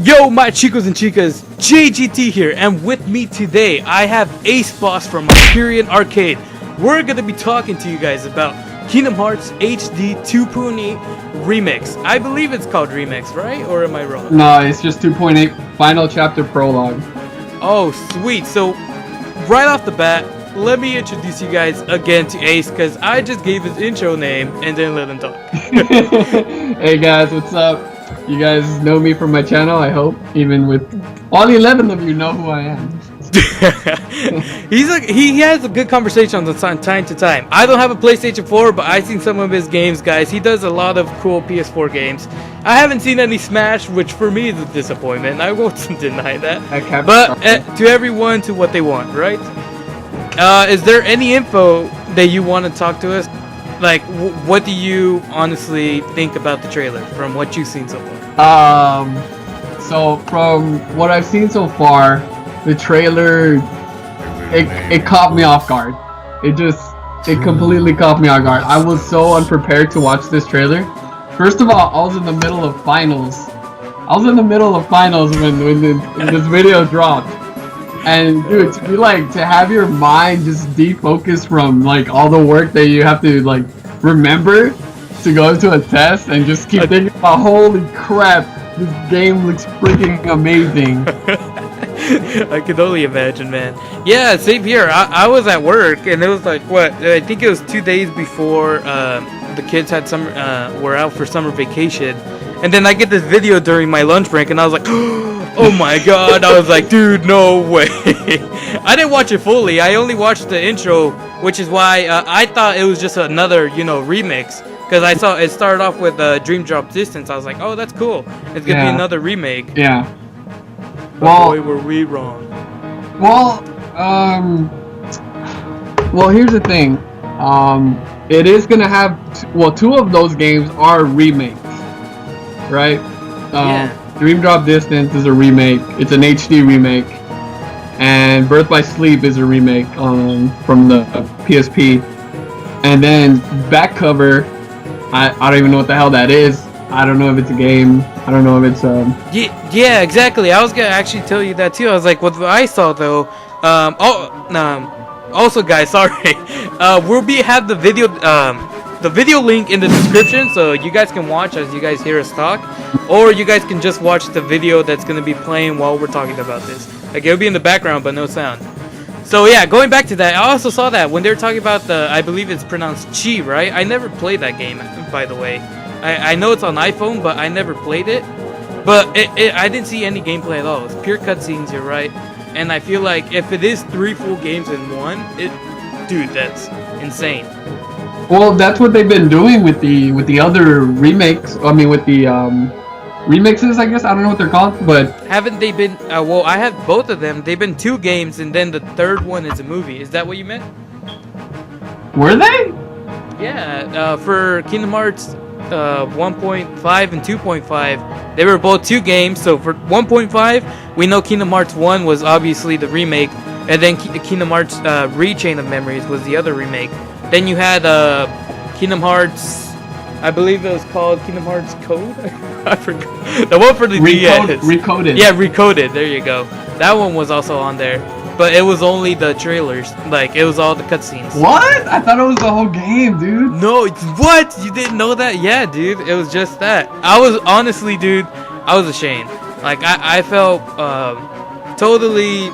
Yo, my chicos and chicas, JGT here, and with me today I have AceBoss from HyperionArcade. We're gonna be talking to you guys about Kingdom Hearts HD 2.8 Remix. I believe it's called Remix, right? Or am I wrong? No, it's just 2.8 Final Chapter Prologue. Oh, sweet. So, right off the bat, let me introduce you guys again to Ace, because I just gave his intro name and then let him talk. Hey guys, what's up? You guys know me from my channel, I hope. Even with all 11 of you know who I am. He has a good conversation on time to time. I don't have a PlayStation 4, but I've seen some of his games, guys. He does a lot of cool PS4 games. I haven't seen any Smash, which for me is a disappointment. I won't deny that. But to everyone, to what they want, right? Is there any info that you want to talk to us? Like, what do you honestly think about the trailer from what you've seen so far? So from what I've seen so far, the trailer, it caught me off guard. It completely caught me off guard. I was so unprepared to watch this trailer. First of all, I was in the middle of finals. When this video dropped. And dude, to have your mind just defocus from like all the work that you have to like remember to go into a test and just keep thinking about, holy crap, this game looks freaking amazing. I can only imagine, man. Yeah, same here. I was at work and it was like, what? I think it was 2 days before the kids had were out for summer vacation, and then I get this video during my lunch break, and I was like, oh my god. I was like, dude, no way. I didn't watch it fully. I only watched the intro, which is why I thought it was just another, remix, because I saw it started off with DreamDropDistance. I was like, oh, that's cool. It's gonna be another remake. Yeah. But well, boy, were we wrong. Well, here's the thing. It is gonna have two of those games are remakes, right? DreamDropDistance is a remake. It's an HD remake, and Birth by Sleep is a remake from the PSP. And then back cover, I don't even know what the hell that is. I don't know if it's a game. I don't know if it's Yeah, exactly. I was gonna actually tell you that too. I was like, what I saw though. Also, guys, sorry. We'll have the video link in the description, so you guys can watch as you guys hear us talk, or you guys can just watch the video that's gonna be playing while we're talking about this. Like, it'll be in the background, but no sound. So yeah, going back to that, I also saw that when they were talking about I believe it's pronounced Chi, right? I never played that game, by the way. I know it's on iPhone, but I never played it. But I didn't see any gameplay at all. It's pure cutscenes, you're right. And I feel like if it is 3 full games in one, dude, that's insane. Well, that's what they've been doing with the other remakes. I mean, with the remixes, I guess. I don't know what they're called, but haven't they been? Well, I have both of them. They've been 2 games, and then the third one is a movie. Is that what you meant? Were they? Yeah. For Kingdom Hearts 1.5 and 2.5, they were both 2 games. So for 1.5, we know Kingdom Hearts 1 was obviously the remake, and then Kingdom Hearts Rechain of Memories was the other remake. Then you had Kingdom Hearts, I believe it was called Kingdom Hearts Code. I forgot. The one for the DS. Recoded. Yeah, Recoded. There you go. That one was also on there, but it was only the trailers. Like, it was all the cutscenes. What? I thought it was the whole game, dude. No, what? You didn't know that? Yeah, dude. It was just that. I was honestly, dude, I was ashamed. Like, I felt totally,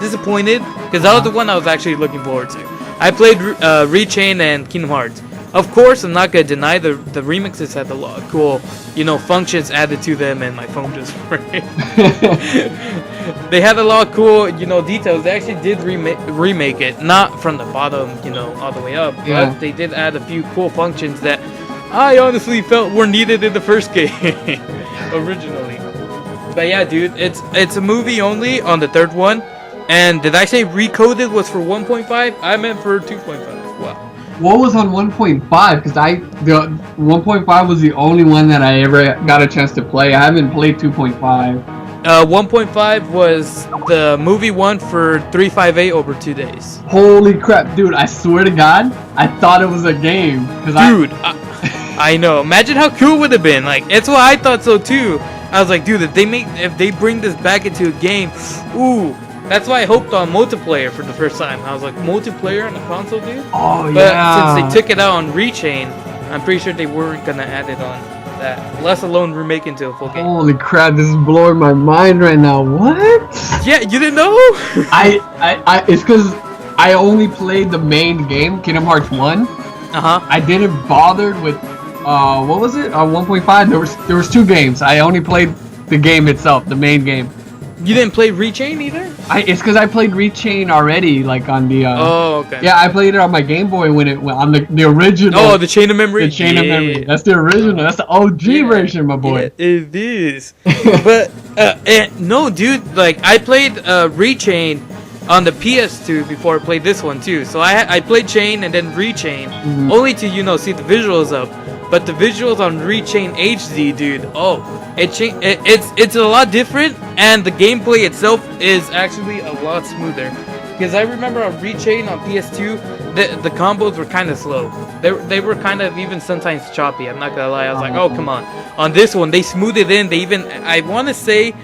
disappointed, because that was the one I was actually looking forward to. I played Rechain and Kingdom Hearts. Of course, I'm not gonna deny the remixes had a lot of cool, functions added to them, and my phone just rang. They had a lot of cool, details. They actually did remake it, not from the bottom, all the way up, but they did add a few cool functions that I honestly felt were needed in the first game originally. But yeah, dude, it's a movie only on the third one. And did I say Recoded was for 1.5? I meant for 2.5. Wow. What was on 1.5? Because the 1.5 was the only one that I ever got a chance to play. I haven't played 2.5. 1.5 was the movie one for 358 over 2 days. Holy crap, dude! I swear to God, I thought it was a game. Dude, I know. Imagine how cool it would have been. Like, it's what I thought so too. I was like, dude, if they bring this back into a game, ooh. That's why I hoped on multiplayer for the first time. I was like, multiplayer on the console, dude? Oh, but yeah. since they took it out on Rechain, I'm pretty sure they weren't gonna add it on that. Let alone remake into a full game. Holy crap, this is blowing my mind right now. What? Yeah, you didn't know? It's because I only played the main game, Kingdom Hearts 1. Uh-huh. I didn't bother with, what was it? 1.5? There was 2 games. I only played the game itself, the main game. You didn't play Rechain either? It's because I played Rechain already, like on the. Oh, okay. Yeah, I played it on my Game Boy when it on the original. Oh, the Chain of Memory. The Chain of Memory. That's the original. That's the OG version, my boy. Yeah, it is. But no, dude. Like I played Rechain on the PS2 before I played this one too. So I played Chain and then Rechain, only to see the visuals up. But the visuals on Rechain HD, dude. Oh, it's a lot different, and the gameplay itself is actually a lot smoother. Because I remember on Rechain on PS2, the combos were kind of slow. They were kind of even sometimes choppy. I'm not gonna lie. I was like, oh come on. On this one, they smoothed it in. They even, I want to say,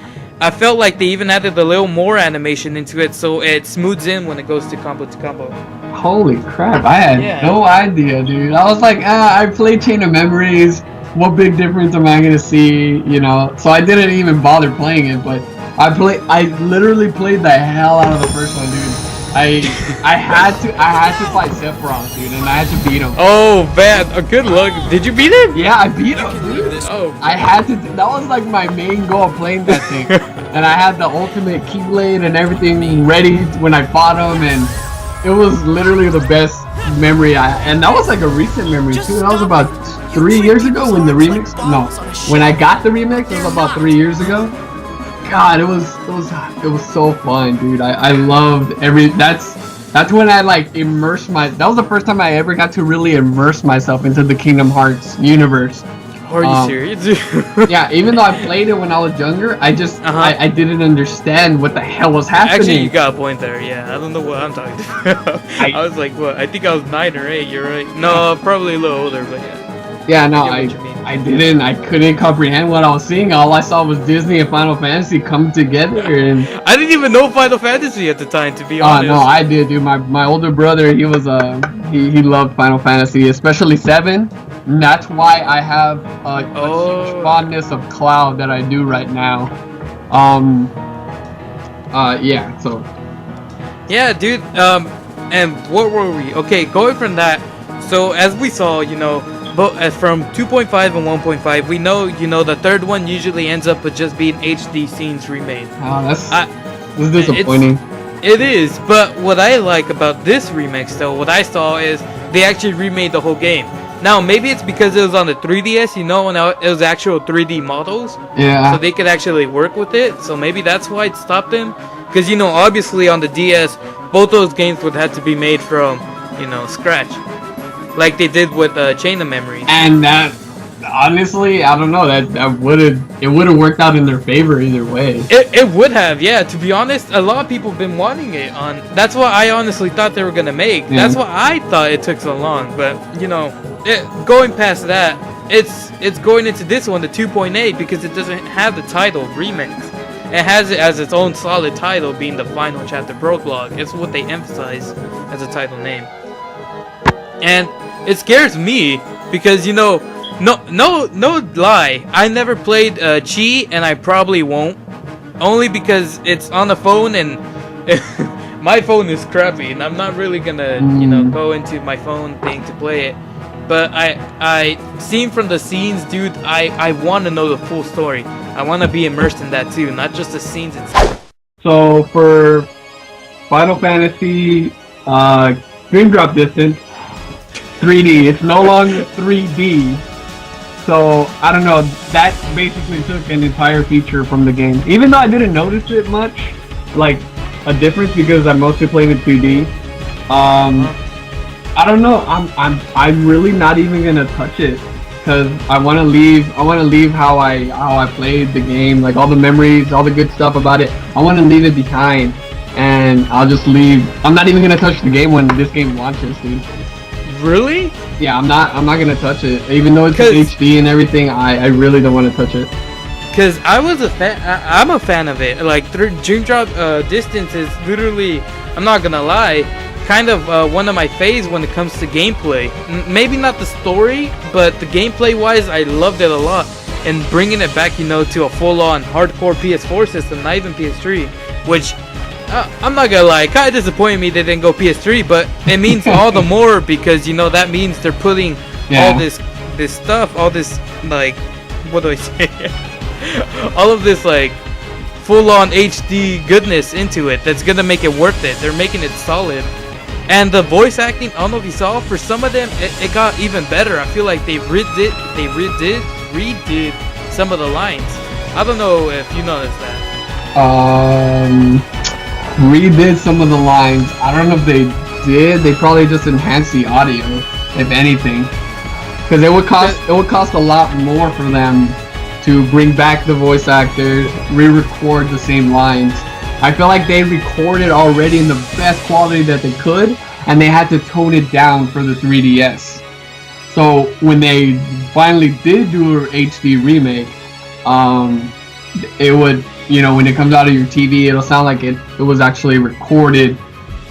I felt like they even added a little more animation into it, so it smooths in when it goes to combo to combo. Holy crap! I had no idea, dude. I was like, I played Chain of Memories. What big difference am I gonna see? So I didn't even bother playing it, but I literally played the hell out of the first one, dude. I had to fight Sephiroth, dude, and I had to beat him. Oh man, good luck. Did you beat him? Yeah, I beat him, dude. Oh, I had to. That was like my main goal of playing that thing, and I had the ultimate Keyblade and everything ready when I fought him, and it was literally the best memory. And that was like a recent memory too. That was about 3 years ago when the remix. No, when I got the remix, it was about 3 years ago. God, it was so fun, dude. I loved that's when I like immersed that was the first time I ever got to really immerse myself into the Kingdom Hearts universe. Are you serious? Yeah, even though I played it when I was younger, I just I didn't understand what the hell was happening. Actually, you got a point there. Yeah, I don't know what I'm talking about. I was like, what? I think I was 9 or 8. You're right. No, probably a little older, but yeah. Yeah, no, I couldn't comprehend what I was seeing. All I saw was Disney and Final Fantasy come together, and I didn't even know Final Fantasy at the time, to be honest. Oh no, I did, dude. My older brother, he was he loved Final Fantasy, especially 7. And that's why I have a huge fondness of Cloud that I do right now. Yeah, so. Yeah, dude. And what were we? Okay, going from that. So as we saw, but as from 2.5 and 1.5, we know, the third one usually ends up with just being HD scenes remade. Oh, that's disappointing. It is, but what I like about this remix, though, what I saw is they actually remade the whole game. Now, maybe it's because it was on the 3DS, and it was actual 3D models. Yeah. So they could actually work with it. So maybe that's why it stopped them. Because, obviously on the DS, both those games would have to be made from, scratch. Like they did with Chain of Memory. And that, honestly, I don't know. It would have worked out in their favor either way. It would have, yeah. To be honest, a lot of people have been wanting it on. That's what I honestly thought they were gonna make. Yeah. That's why I thought it took so long. But going past that, it's going into this one, the 2.8, because it doesn't have the title remix. It has it as its own solid title, being the final chapter prologue. It's what they emphasize as a title name. And it scares me because no lie, I never played Chi, and I probably won't, only because it's on the phone and my phone is crappy, and I'm not really gonna go into my phone thing to play it. But I seen from the scenes, dude, I want to know the full story. I want to be immersed in that too, not just the scenes itself. So for Final Fantasy DreamDropDistance 3D, it's no longer 3D. So I don't know, that basically took an entire feature from the game. Even though I didn't notice it much, like a difference, because I mostly played in 2D. I don't know. I'm really not even gonna touch it, because I want to leave how I played the game, like all the memories, all the good stuff about it. I want to leave it behind, and I'll just leave. I'm not even gonna touch the game when this game launches, dude. Really? Yeah, I'm not gonna touch it, even though it's in HD and everything. I really don't want to touch it. Cause I was a fan. I'm a fan of it. Like Dream Drop Distance is literally, I'm not gonna lie, kind of one of my faves when it comes to gameplay. Maybe not the story, but the gameplay wise, I loved it a lot. And bringing it back, you know, to a full-on hardcore PS4 system, not even PS3, which I'm not gonna lie, kind of disappointed me they didn't go PS3, but it means all the more because, you know, that means they're putting all this stuff, all this, like, what do I say? All of this, like, full-on HD goodness into it that's gonna make it worth it. They're making it solid. And the voice acting, I don't know if you saw, for some of them, it got even better. I feel like they redid some of the lines. I don't know if you noticed that. Redid some of the lines. I don't know if they did. They probably just enhanced the audio, if anything, because it would cost a lot more for them to bring back the voice actor, re-record the same lines. I feel like they recorded already in the best quality that they could, and they had to tone it down for the 3DS. So when they finally did do an HD remake, it would, you know, when it comes out of your TV, it'll sound like it was actually recorded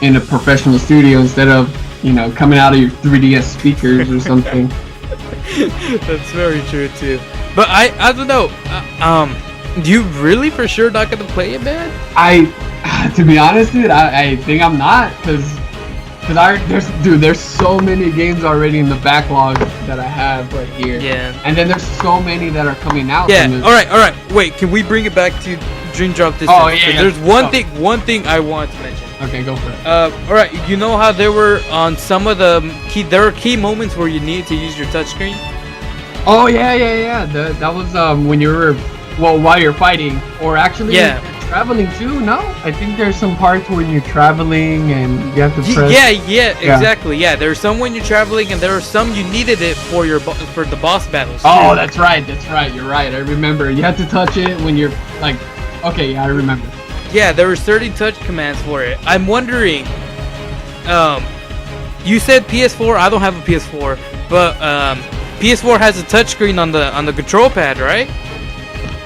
in a professional studio instead of, you know, coming out of your 3DS speakers or something. That's very true too. But I don't know. Do you really for sure not gonna play it, man? To be honest, dude, I think I'm not, cause there's so many games already in the backlog that I have right here. Yeah. And then there's so many that are coming out. Yeah. All right. Wait, can we bring it back to Dream Drop Distance? Oh yeah. There's one thing I want to mention. Okay, go for it. All right. You know how there were on some of the there were key moments where you needed to use your touchscreen. Oh yeah. That was when you were while you're fighting, or actually when you're traveling too. No, I think there's some parts when you're traveling and you have to press. Yeah, exactly. Yeah, there's some when you're traveling, and there are some you needed it for the boss battles. Oh, that's right. You're right. I remember. You have to touch it when you're like. Okay, yeah, I remember. Yeah, there were 30 touch commands for it. I'm wondering. You said PS4. I don't have a PS4, but PS4 has a touchscreen on the control pad, right?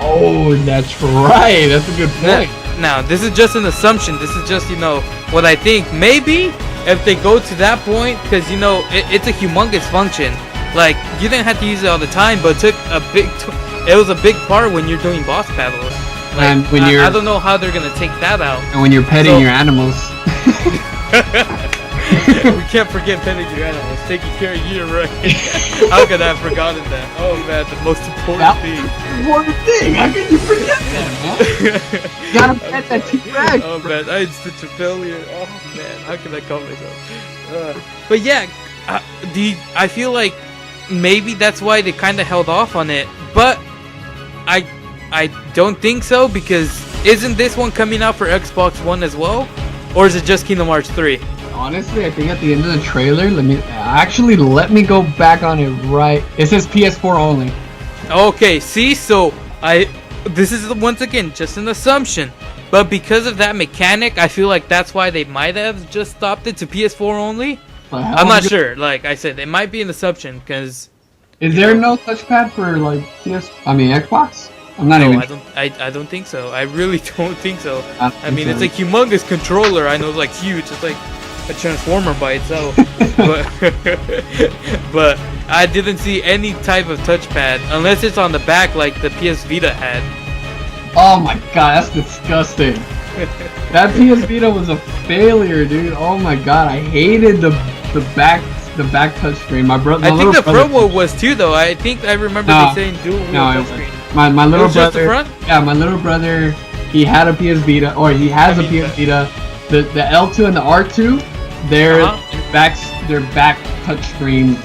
Oh, that's right. That's a good point. Now, this is just an assumption. This is just, you know, what I think. Maybe if they go to that point, because, you know, it's a humongous function. Like, you didn't have to use it all the time, but it took it was a big part when you're doing boss battles. Like, and when I don't know how they're gonna take that out. And when you're petting your animals. We can't forget petting your animals, taking care of you, right? How could I have forgotten that? Oh man, the most important thing. Important thing. How could you forget that, man? You gotta pet that T-Rex. Oh man, I am such a failure. Oh man, how can I call myself? But yeah, I feel like maybe that's why they kind of held off on it. But I don't think so, because isn't this one coming out for Xbox One as well, or is it just Kingdom Hearts 3? Honestly, I think at the end of the trailer, let me go back on it right. It says PS4 only. Okay, see, so this is once again just an assumption, but because of that mechanic, I feel like that's why they might have just stopped it to PS4 only. I'm not sure. Like I said, it might be an assumption, because is there no touchpad for like Xbox? I'm not even. I don't think so. I really don't think so. I mean, it's a humongous controller. I know it's like huge. It's like a transformer by itself. but I didn't see any type of touchpad unless it's on the back like the PS Vita had. Oh my god, that's disgusting. That PS Vita was a failure, dude. Oh my god, I hated the back touchscreen. I think the front one was too, though. I think I remember they saying dual wheel touchscreen. My little brother. Just the front? Yeah, my little brother. He had a PS Vita, or he has a PS Vita. The L2 and the R2, they're back touchscreen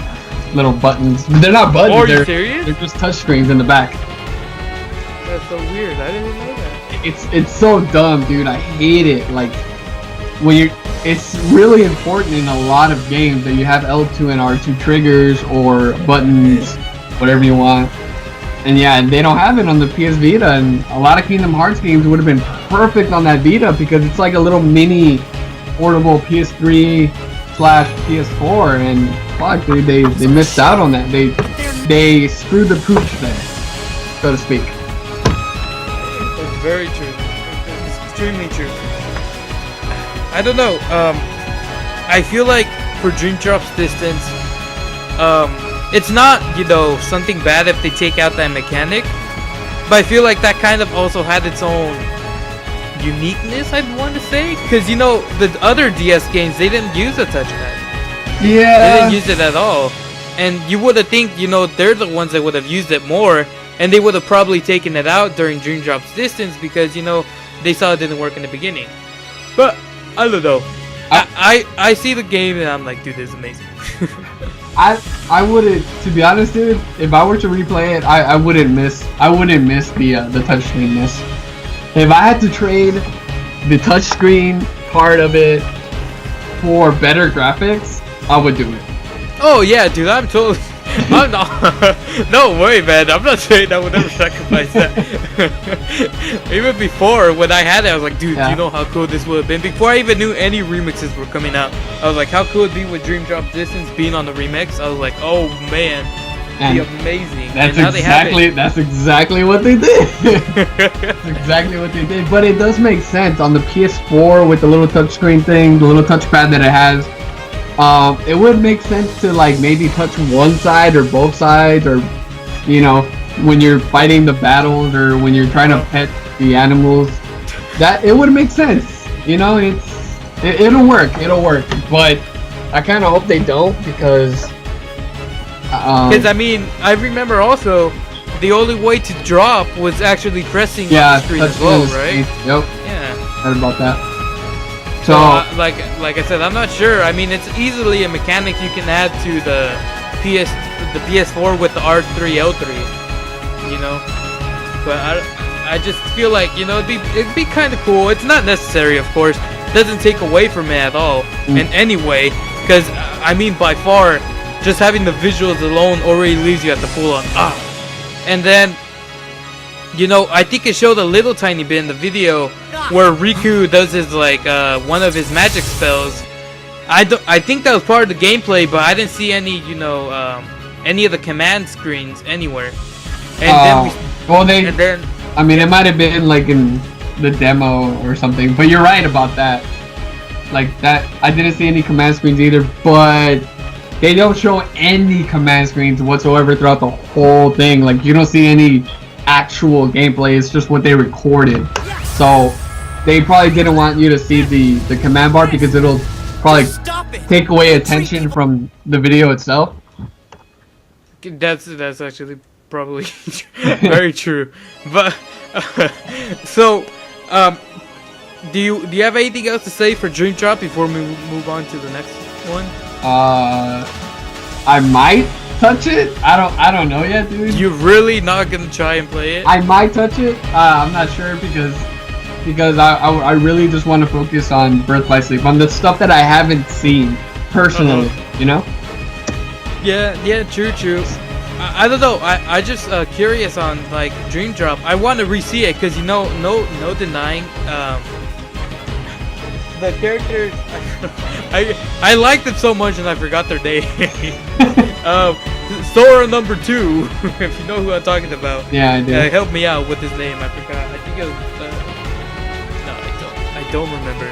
little buttons. They're not buttons. Oh, are you serious? They're just touchscreens in the back. That's so weird. I didn't know that. It's so dumb, dude. I hate it. Like it's really important in a lot of games that you have L2 and R2 triggers or buttons, whatever you want. And yeah, they don't have it on the PS Vita, and a lot of Kingdom Hearts games would have been perfect on that Vita because it's like a little mini portable PS3 / PS4, and fuck, dude, they missed out on that. They screwed the pooch there, so to speak. very true. It's extremely true. I don't know. I feel like for DreamDropDistance, it's not, you know, something bad if they take out that mechanic, but I feel like that kind of also had its own uniqueness, I'd want to say, because, you know, the other DS games, they didn't use a touchpad. Yeah. They didn't use it at all. And you would have think, you know, they're the ones that would have used it more, and they would have probably taken it out during DreamDropDistance because, you know, they saw it didn't work in the beginning. But I don't know. I see the game and I'm like, dude, this is amazing. I wouldn't, to be honest, dude. If I were to replay it, I wouldn't miss the touchscreen-ness. If I had to trade the touchscreen part of it for better graphics, I would do it. Oh yeah, dude, I'm totally. I'm not. No way, man. I'm not saying I would ever sacrifice that. Even before, when I had it, I was like, dude, do you know how cool this would have been? Before I even knew any remixes were coming out, I was like, how cool would it be with DreamDropDistance being on the remix? I was like, oh man, it'd be amazing. That's exactly what they did. That's exactly what they did. But it does make sense on the PS4 with the little touchscreen thing, the little touchpad that it has. It would make sense to like maybe touch one side or both sides, or you know, when you're fighting the battles or when you're trying to pet the animals. That it would make sense. You know, it'll work. But I kind of hope they don't because. Because I mean, I remember also the only way to drop was actually pressing on the screen as well, right? Yep. Yeah. Heard about that. So, like I said, I'm not sure. I mean, it's easily a mechanic you can add to the PS4 with the R3 L3, you know. But I just feel like, you know, it'd be kind of cool. It's not necessary, of course. It doesn't take away from it at all in any way. Because I mean, by far, just having the visuals alone already leaves you at the full on and then, you know, I think it showed a little tiny bit in the video where Riku does his like one of his magic spells. I think that was part of the gameplay, but I didn't see any, you know, any of the command screens anywhere. And then I mean, it might have been like in the demo or something, but you're right about that. Like that, I didn't see any command screens either, but they don't show any command screens whatsoever throughout the whole thing. Like you don't see any actual gameplay. It's just what they recorded. So they probably didn't want you to see the command bar because it'll probably take away attention from the video itself. That's actually probably very true. But so do you have anything else to say for Dream Drop before we move on to the next one? I might touch it. I don't know yet, dude. You're really not gonna try and play it? I might touch it. I'm not sure because I really just want to focus on Birth by Sleep, on the stuff that I haven't seen personally. You know? Yeah, true. I don't know. I just curious on like Dream Drop. I want to re-see it because, you know, no denying the characters. I liked them so much and I forgot their name. Sora number 2, if you know who I'm talking about. Yeah, I do. Help me out with his name. I forgot. I think it was. No, I don't remember.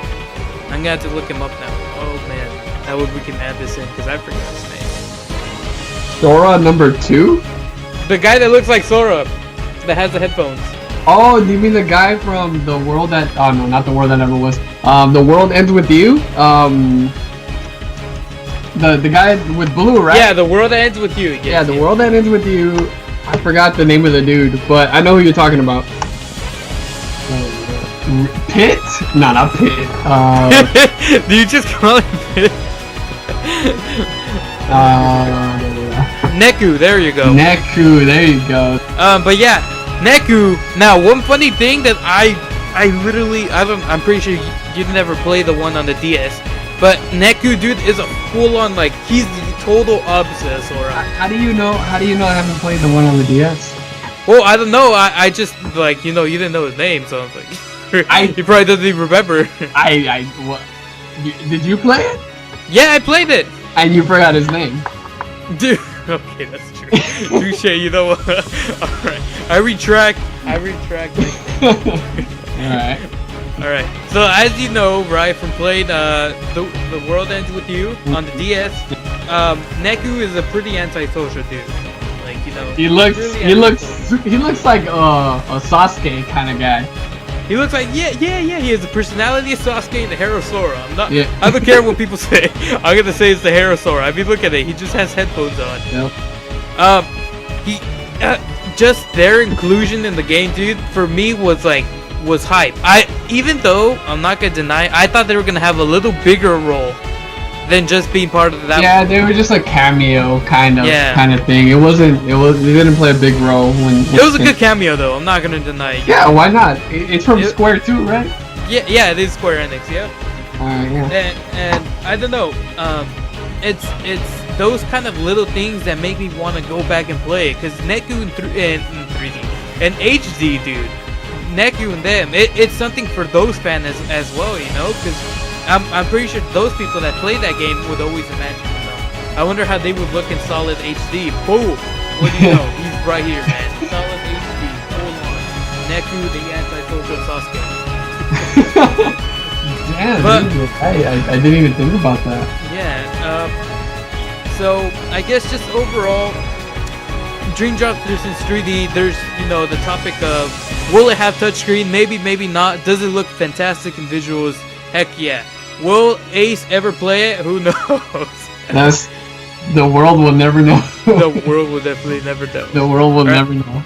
I'm gonna have to look him up now. Oh man, that way we can add this in because I forgot his name. Sora number 2? The guy that looks like Sora, that has the headphones. Oh, do you mean the guy from the world that? Oh no, not the world that never was. The world ends with you. The guy with blue, right? Yeah, the world that ends with you. Yes, yeah, the world that ends with you. I forgot the name of the dude, but I know who you're talking about. Pit? No, not Pit. Do you just call him Pit? Neku, there you go. Neku, there you go. But yeah, Neku. Now, one funny thing that I'm pretty sure you never play the one on the DS. But Neku, dude, is a full-on, like, he's the total opposite of Sora. How do you know I haven't played the one on the DS? Well, I don't know. I just, like, you know, you didn't know his name, so I was like, he probably doesn't even remember. What? Did you play it? Yeah, I played it. And you forgot his name? Dude, Okay, that's true. Touche, you know what? Alright. I retract. Alright. Alright. So as you know, right, from playing the World Ends With You on the DS, Neku is a pretty antisocial dude. Like, you know, He looks like a Sasuke kind of guy. he looks like he has the personality of Sasuke and the hair of Sora. Yeah. I don't care what people say. I'm gonna say it's the hair of Sora. I mean, look at it. He just has headphones on. Yep. Just their inclusion in the game, dude, for me was hype. Even though I'm not gonna deny, I thought they were gonna have a little bigger role than just being part of that. Yeah, they were just a cameo kind of thing. They didn't play a big role when It was a good cameo though. I'm not gonna deny it. Yeah, why not? It's from Square too, right? Yeah, it is Square Enix. Yeah. Alright, yeah. And I don't know. It's those kind of little things that make me want to go back and play it. Cause Neku in 3D and HD, dude. Neku and them, it's something for those fans as well, you know. Cause I'm pretty sure those people that play that game would always imagine, you know. I wonder how they would look in solid HD. Boom! What do you know? He's right here, man. Solid HD, full on. Neku, the antisocial Sasuke. Damn, dude, I didn't even think about that. Yeah. So I guess just overall, DreamDropDistance 3D. There's the topic of will it have touchscreen? Maybe, maybe not. Does it look fantastic in visuals? Heck yeah. Will Ace ever play it? Who knows? The world will never know. The world will definitely never know. The world will never know.